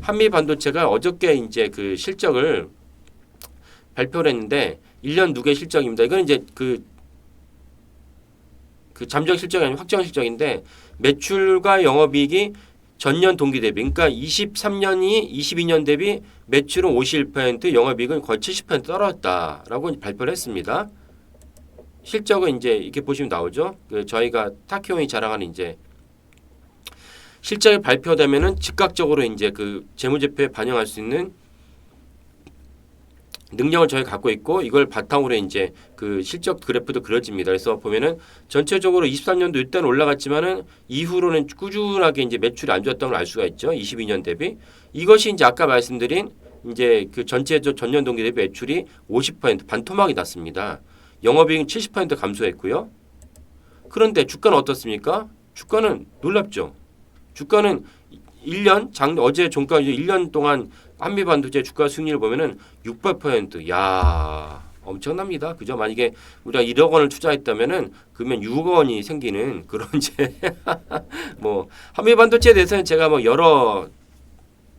한미 반도체가 어저께 이제 그 실적을 발표를 했는데 1년 누계 실적입니다. 이건 이제 그 잠정 실적이 아니라 확정 실적인데 매출과 영업이익이 전년 동기 대비, 그러니까 23년이 22년 대비 매출은 51%, 영업이익은 거의 70% 떨어졌다라고 발표를 했습니다. 실적은 이제 이렇게 보시면 나오죠. 저희가 타키온이 자랑하는 이제 실적이 발표되면은 즉각적으로 이제 그 재무제표에 반영할 수 있는 능력을 저희 갖고 있고 이걸 바탕으로 이제 그 실적 그래프도 그려집니다. 그래서 보면은 전체적으로 23년도 일단 올라갔지만은 이후로는 꾸준하게 이제 매출이 안 좋았던 걸 알 수가 있죠. 22년 대비. 이것이 이제 아까 말씀드린 이제 그 전년 동기 대비 매출이 50% 반토막이 났습니다. 영업이익은 70% 감소했고요. 그런데 주가는 어떻습니까? 주가는 놀랍죠. 주가는 1년 어제 종가 1년 동안 한미반도체 주가 수익률을 보면은 600%. 야, 엄청납니다. 그죠? 만약에 우리가 1억 원을 투자했다면은 그러면 6억 원이 생기는 그런 이제 뭐 한미반도체에 대해서는 제가 뭐 여러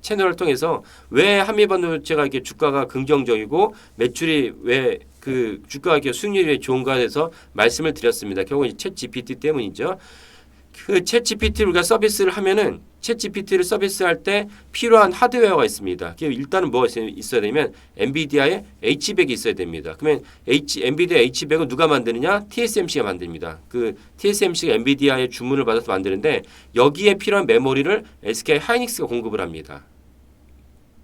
채널을 통해서 왜 한미반도체가 이렇게 주가가 긍정적이고 매출이 왜 그 주가가 이렇게 수익률이 좋은가에 대해서 말씀을 드렸습니다. 결국 챗 GPT 때문이죠. 그 챗 GPT를 우리가 서비스를 하면은 챗 GPT를 서비스할 때 필요한 하드웨어가 있습니다. 일단은 뭐가 있어야 되냐면 엔비디아의 H100이 있어야 됩니다. 그러면 엔비디아 H100은 누가 만드느냐? TSMC가 만듭니다. 그 TSMC가 엔비디아의 주문을 받아서 만드는데 여기에 필요한 메모리를 SK 하이닉스가 공급을 합니다.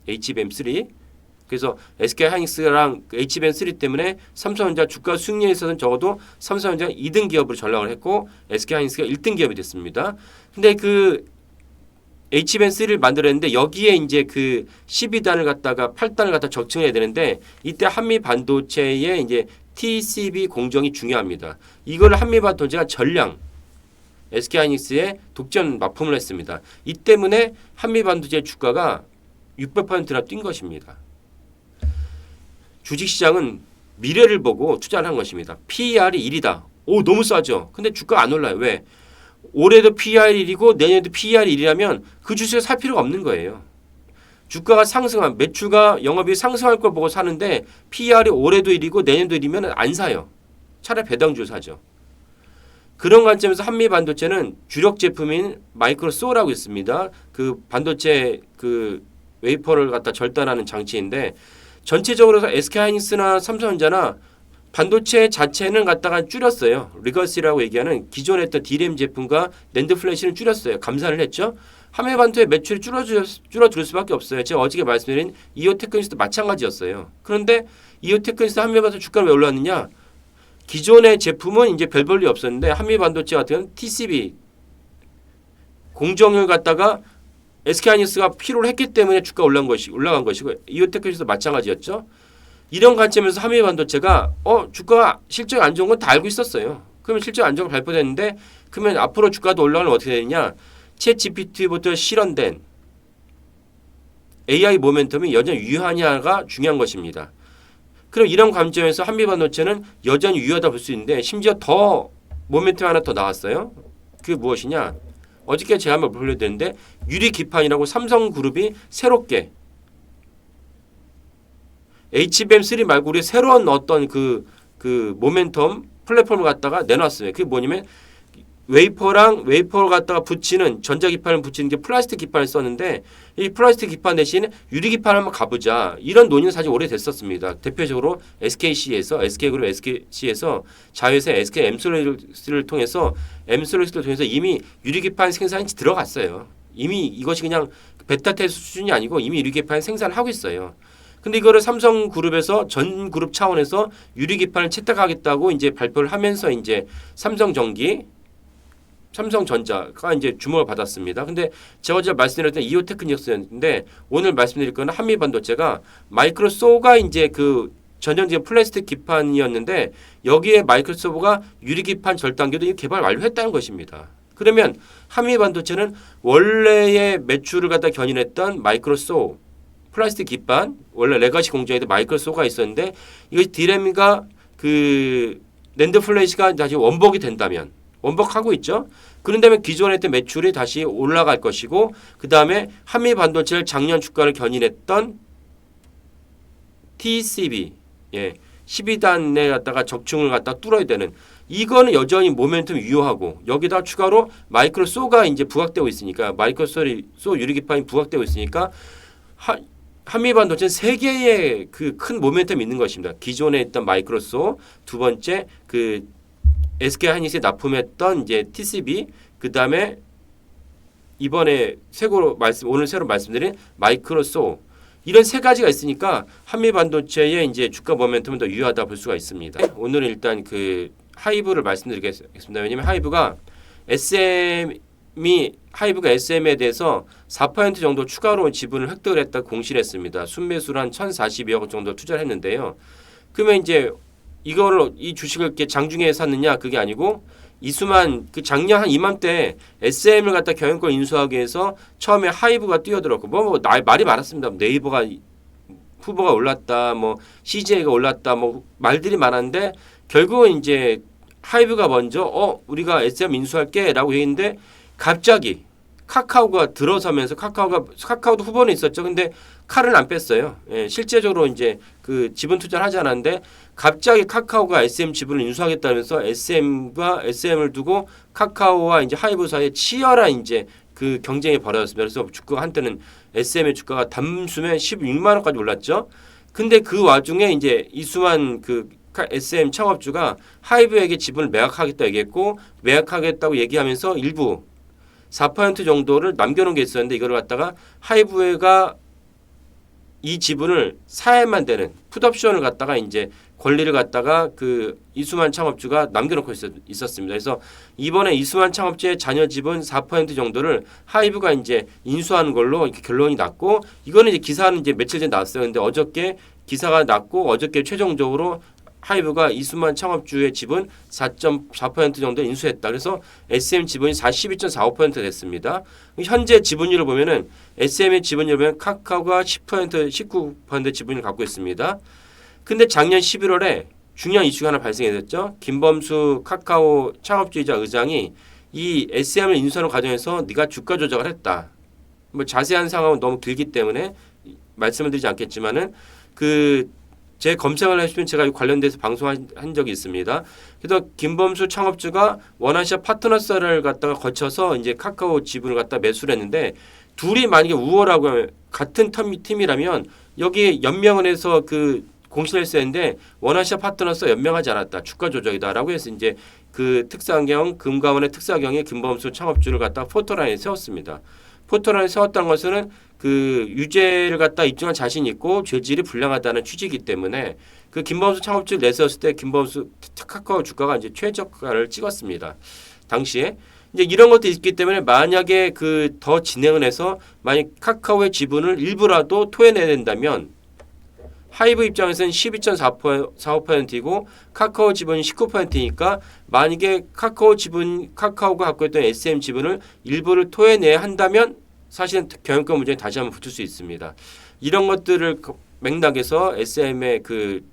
HBM3. 그래서 SK 하이닉스랑 HBM3 때문에 삼성전자 주가 수익률에 있어서는 적어도 삼성전자가 2등 기업으로 전락을 했고 SK 하이닉스가 1등 기업이 됐습니다. 근데 그 HBM3를 만들었는데 여기에 이제 그 12단을 갖다가 8단을 갖다 적층해야 되는데 이때 한미 반도체의 이제 TCB 공정이 중요합니다. 이걸 한미 반도체가 전량 SK 하이닉스에 독점 납품을 했습니다. 이 때문에 한미 반도체 주가가 600%나 뛴 것입니다. 주식시장은 미래를 보고 투자를 한 것입니다. PER이 1이다. 오, 너무 싸죠. 근데 주가가 안 올라요. 왜? 올해도 PER이 1이고 내년에도 PER이 1이라면 그 주식을 살 필요가 없는 거예요. 주가가 상승한 매출과 영업이 상승할 걸 보고 사는데 PER이 올해도 1이고 내년도 1이면 안 사요. 차라리 배당주 사죠. 그런 관점에서 한미 반도체는 주력 제품인 마이크로소라고 있습니다. 그 반도체 그 웨이퍼를 갖다 절단하는 장치인데 전체적으로 SK하이닉스나 삼성전자나 반도체 자체는 갖다가 줄였어요. 리거시라고 얘기하는 기존에 했던 D램 제품과 낸드 플래시는 줄였어요. 감산을 했죠. 한미 반도체 매출이 줄어들 수밖에 없어요. 제가 어저께 말씀드린 이오테크니스도 마찬가지였어요. 그런데 이오테크니스 한미 반도체 주가가 왜 올랐느냐? 기존의 제품은 이제 별 볼일 없었는데 한미 반도체 같은 경우는 TCB 공정을 갖다가 SK하이닉스가 필요를 했기 때문에 주가가 올라간 것이고 이오테크니스도 마찬가지였죠. 이런 관점에서 한미 반도체가 주가가 실적이 안 좋은 건 다 알고 있었어요. 그러면 실적 안 좋은 걸 발표됐는데 그러면 앞으로 주가도 올라가면 어떻게 되느냐? 챗 GPT부터 실현된 AI 모멘텀이 여전히 유효하냐가 중요한 것입니다. 그럼 이런 관점에서 한미 반도체는 여전히 유효하다 볼 수 있는데 심지어 더 모멘텀 하나 더 나왔어요. 그게 무엇이냐? 어저께 제가 한번 보여드렸는데 유리기판이라고 삼성그룹이 새롭게 HBM3 말고 우리 새로운 어떤 그 모멘텀 플랫폼을 갖다가 내놨어요. 그게 뭐냐면 웨이퍼를 갖다가 붙이는 전자기판을 붙이는 게 플라스틱 기판을 썼는데 이 플라스틱 기판 대신 유리기판 한번 가보자. 이런 논의는 사실 오래됐었습니다. 대표적으로 SK그룹 SKC에서 자회사 SK 엠솔루스를 통해서 이미 유리기판 생산이 들어갔어요. 이미 이것이 그냥 베타 테스트 수준이 아니고 이미 유리기판 생산을 하고 있어요. 근데 이거를 삼성그룹에서 전 그룹 차원에서 유리기판을 채택하겠다고 이제 발표를 하면서 이제 삼성전자가 이제 주목을 받았습니다. 근데 제가 어제 말씀드렸던 이오테크닉스였는데 오늘 말씀드릴 거는 한미 반도체가 마이크로소가 이제 그 전형적인 플라스틱 기판이었는데 여기에 마이크로소프트가 유리기판 절단기도 개발 완료했다는 것입니다. 그러면 한미 반도체는 원래의 매출을 갖다 견인했던 마이크로소 플라스틱 기판 원래 레가시 공정에도 마이크로소가 있었는데 이것이 디램과 그 낸드 플래시가 다시 원복이 된다면 원복하고 있죠. 그런다면 기존에 했던 매출이 다시 올라갈 것이고 그 다음에 한미 반도체를 작년 주가를 견인했던 TCB 12단에 갖다가 적충을 갖다 뚫어야 되는 이거는 여전히 모멘텀 유효하고 여기다 추가로 마이크로소가 이제 부각되고 있으니까 마이크로소 유리기판이 부각되고 있으니까 한미 반도체는 세 개의 그 큰 모멘텀이 있는 것입니다. 기존에 있던 마이크로소, 두 번째 그 SK 하이닉스에 납품했던 이제 TCB, 그 다음에 이번에 오늘 새로 말씀드린 마이크로소 이런 세 가지가 있으니까 한미 반도체의 이제 주가 모멘텀은 더 유효하다 볼 수가 있습니다. 오늘은 일단 그 하이브를 말씀드리겠습니다. 왜냐하면 하이브가 SM에 대해서 4% 정도 추가로 지분을 획득을 했다 공시를 했습니다. 순매수를 한 1,042억 원 정도 투자를 했는데요. 그러면 이제 이 주식을 이렇게 장중에 샀느냐 그게 아니고 이수만 그 작년 한 이맘때 SM을 갖다 경영권 인수하기 위해서 처음에 하이브가 뛰어들었고 말이 많았습니다. 네이버가 후보가 올랐다, 뭐 CJ가 올랐다, 뭐 말들이 많았는데 결국은 이제 하이브가 먼저 우리가 SM 인수할게라고 얘기했는데 갑자기 카카오가 들어서면서 카카오도 후보는 있었죠. 근데 칼을 안 뺐어요. 실제적으로 이제 그 지분 투자를 하지 않았는데 갑자기 카카오가 SM 지분을 인수하겠다면서 SM을 두고 카카오와 이제 하이브 사이에 치열한 이제 그 경쟁이 벌어졌습니다. 그래서 주가가 한때는 SM의 주가가 단숨에 16만 원까지 올랐죠. 근데 그 와중에 이제 이수만 그 SM 창업주가 하이브에게 지분을 매각하겠다 얘기했고 매각하겠다고 얘기하면서 일부 4% 정도를 남겨놓은 게 있었는데 이걸 갖다가 하이브가 이 지분을 사야만 되는 풋옵션을 갖다가 이제 권리를 갖다가 그 이수만 창업주가 남겨놓고 있었습니다. 그래서 이번에 이수만 창업주의 자녀 지분 4% 정도를 하이브가 이제 인수하는 걸로 이렇게 결론이 났고 이거는 이제 기사는 이제 며칠 전에 나왔어요. 근데 어저께 기사가 났고 어저께 최종적으로 하이브가 이수만 창업주의 지분 4.4% 정도 인수했다. 그래서 SM 지분이 42.45% 됐습니다. 현재 지분율을 보면은 SM의 지분율을 보면 카카오가 10%, 19% 지분을 갖고 있습니다. 근데 작년 11월에 중요한 이슈가 하나 발생했었죠. 김범수 카카오 창업주이자 의장이 이 SM을 인수하는 과정에서 네가 주가 조작을 했다. 뭐 자세한 상황은 너무 길기 때문에 말씀을 드리지 않겠지만은 제 검색을 하시면 제가 관련돼서 방송한 적이 있습니다. 그래서 김범수 창업주가 원아시아 파트너스를 갖다가 거쳐서 이제 카카오 지분을 갖다 매수를 했는데 둘이 만약에 우월하고 같은 팀이라면 여기 연명을 해서 그 공시를 했어야 했는데 원아시아 파트너스 연명하지 않았다. 주가 조작이다라고 해서 이제 그 금감원의 특사경에 김범수 창업주를 갖다가 포토라인에 세웠습니다. 포토라인에 세웠다는 것은 그 유죄를 갖다 입증한 자신이 있고 죄질이 불량하다는 취지이기 때문에 그 김범수 창업주를 내세웠을 때 김범수 카카오 주가가 이제 최저가를 찍었습니다. 당시에 이제 이런 것도 있기 때문에 만약에 그 더 진행을 해서 만약 카카오의 지분을 일부라도 토해내야 된다면 하이브 입장에서는 12.45%이고 카카오 지분이 19%니까 만약에 카카오가 갖고 있던 SM 지분을 일부를 토해내야 한다면 사실은 경영권 문제에 다시 한번 붙을 수 있습니다. 이런 것들을 맥락에서 SM의 그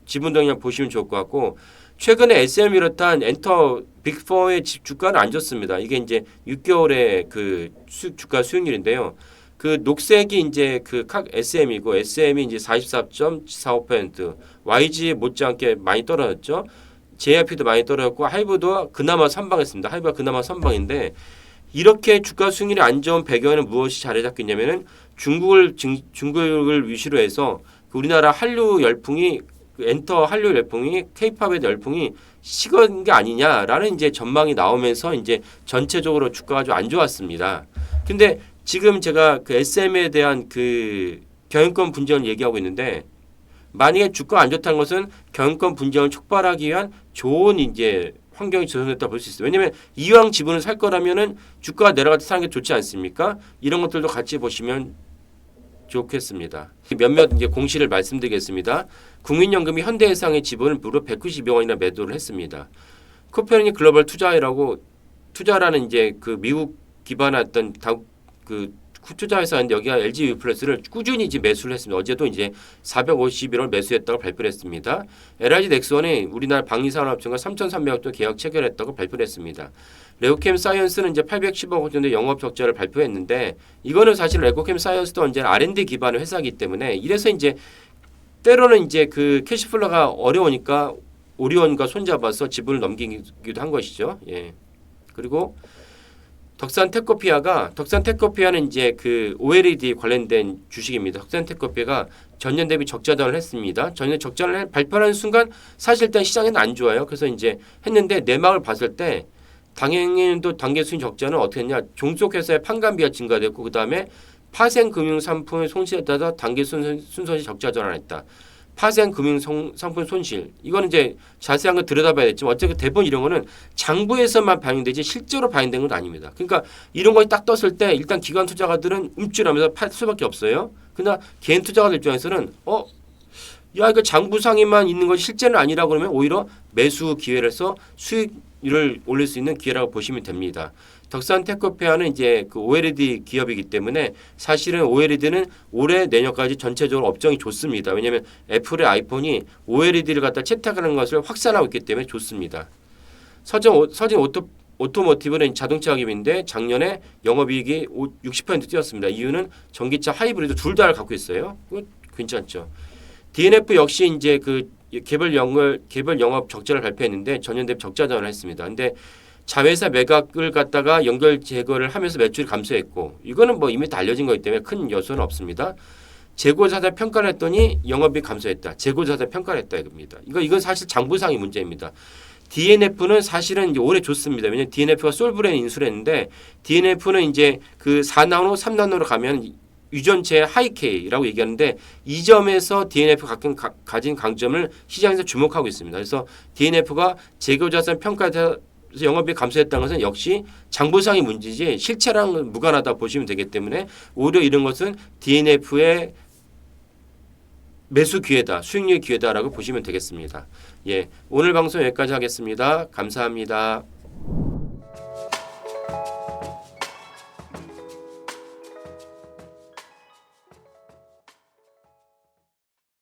지분 동향 보시면 좋을 것 같고 최근에 SM을 비롯한 엔터 빅4의 주가는 안 좋습니다. 이게 이제 6개월의 그 주가 수익률인데요. 그 녹색이 이제 그 SM이고 SM이 이제 44.45%, YG 못지않게 많이 떨어졌죠. JYP도 많이 떨어졌고 하이브도 그나마 선방했습니다. 하이브가 그나마 선방인데 이렇게 주가 수익률이 안 좋은 배경에는 무엇이 자리 잡겠냐면은 중국을 위시로 해서 그 우리나라 한류 열풍이 엔터 한류 열풍이 K-팝의 열풍이 식은 게 아니냐라는 이제 전망이 나오면서 이제 전체적으로 주가가 좀 안 좋았습니다. 근데 지금 제가 그 SM에 대한 그 경영권 분쟁을 얘기하고 있는데 만약에 주가가 안 좋다는 것은 경영권 분쟁을 촉발하기 위한 좋은 이제 환경이 조성됐다 볼 수 있어요. 왜냐하면 이왕 지분을 살 거라면은 주가가 내려갈 때 사는 게 좋지 않습니까? 이런 것들도 같이 보시면 좋겠습니다. 몇몇 이제 공시를 말씀드리겠습니다. 국민연금이 현대해상의 지분을 무려 192억 원이나 매도를 했습니다. 코페르니쿠스 글로벌 투자라는 이제 그 미국 기반의 어떤 그 투자 회사인데 여기가 LG U+를 꾸준히 이제 매수를 했습니다. 어제도 이제 451원 매수했다고 발표를 했습니다. LIG 넥스원이 우리나라 방위산업청과 3,300억 원 계약 체결했다고 발표를 했습니다. 레고캠 사이언스는 이제 810억 원 정도 영업 적자를 발표했는데 이거는 사실 레고캠 사이언스도 언제나 R&D 기반의 회사이기 때문에 이래서 이제 때로는 이제 그 캐시플로가 어려우니까 오리온과 손잡아서 지분을 넘기기도 한 것이죠. 예. 그리고 덕산테크피아는 이제 그 OLED 관련된 주식입니다. 덕산테크피아가 전년 대비 적자전을 했습니다. 전년 적자를 발표하는 순간 사실 일단 시장에는 안 좋아요. 그래서 이제 했는데 내막을 봤을 때 당행년도 단계 수익 적자는 어떻게 했냐? 종속회사의 판관비가 증가됐고 그 다음에 파생 금융 상품의 손실에 따라 단계 순손실 적자 전환했다. 파생 금융 상품 손실 이거는 이제 자세한 거 들여다봐야겠지만 어쨌든 대부분 이런 거는 장부에서만 반영되지 실제로 반영된 건 아닙니다. 그러니까 이런 거 딱 떴을 때 일단 기관 투자가들은 움찔하면서 팔 수밖에 없어요. 그러나 개인 투자가들 입장에서는 야 이거 장부상에만 있는 것이 실제는 아니라 그러면 오히려 매수 기회를 해서 수익률을 올릴 수 있는 기회라고 보시면 됩니다. 덕산테크페아는 이제 그 OLED 기업이기 때문에 사실은 OLED는 올해 내년까지 전체적으로 업종이 좋습니다. 왜냐하면 애플의 아이폰이 OLED를 갖다 채택하는 것을 확산하고 있기 때문에 좋습니다. 서진 오토모티브는 자동차 기업인데 작년에 영업이익이 60% 뛰었습니다. 이유는 전기차 하이브리드 둘 다를 갖고 있어요. 괜찮죠. DNF 역시 이제 그 개별 영업 적자를 발표했는데 전년 대비 적자 전환을 했습니다. 근데 자회사 매각을 갖다가 연결 제거를 하면서 매출이 감소했고 이거는 뭐 이미 다 알려진 거기 때문에 큰 요소는 없습니다. 재고자산 평가를 했더니 영업이 감소했다. 재고자산 평가를 했다 이겁니다. 이건 사실 장부상의 문제입니다. DNF는 사실은 이제 올해 좋습니다. 왜냐하면 DNF가 솔브랜 인수를 했는데 DNF는 이제 그 4나노, 3나노로 가면 유전체 하이케이라고 얘기하는데 이 점에서 DNF가 가진 강점을 시장에서 주목하고 있습니다. 그래서 DNF가 재고자산 평가에서 영업이 감소했다는 것은 역시 장부상의 문제지 실체랑 무관하다 보시면 되기 때문에 오히려 이런 것은 DNF의 매수 기회다, 수익률 기회다라고 보시면 되겠습니다. 예, 오늘 방송 여기까지 하겠습니다. 감사합니다.